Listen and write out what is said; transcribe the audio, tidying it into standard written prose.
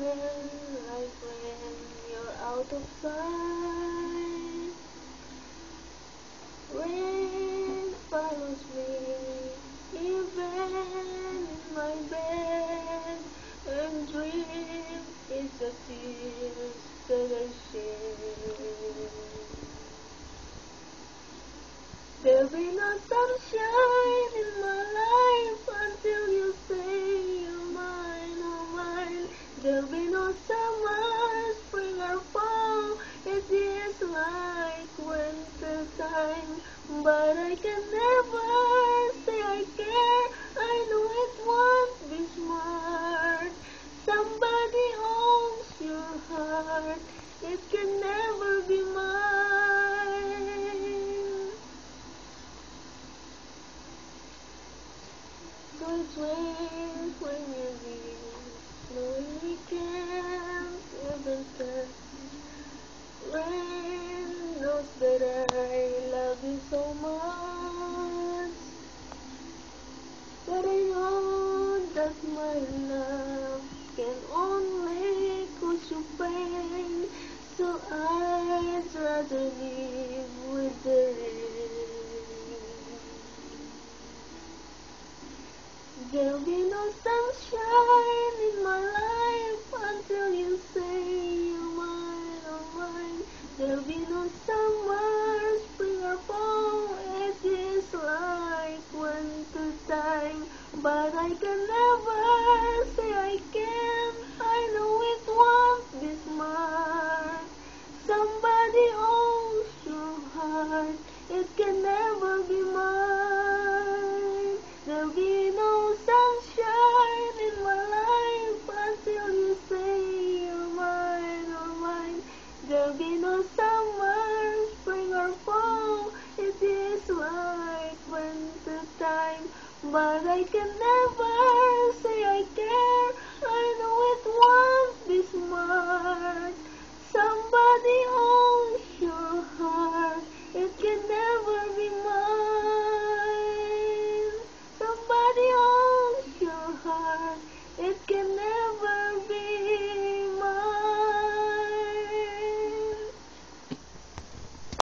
like when you're out of sight. Rain follows me, even in my bed, and dream is the tears that I shed. There'll be no sunshine in my life until you say you're mine, oh mine. There'll be no summer, spring or fall. It is like winter time, but I can never say I care. I know it won't be smart. Somebody owns your heart. It can never be mine. Good ways when you leave, knowing we can't even touch. Rain knows that I love you so much, but I know that my love can only cause you pain, so I'd rather live with the rain. There'll be no sunshine in my life until you say you're mine, oh mine. There'll be no summer, spring or fall. It is like winter time, but I can never say I can. I know it won't be smart. Somebody owns your heart. It can never be mine. There'll be no sunshine in my life until you say you're mine, oh mine. There'll be no summer, spring or fall. It is like winter time, but I can never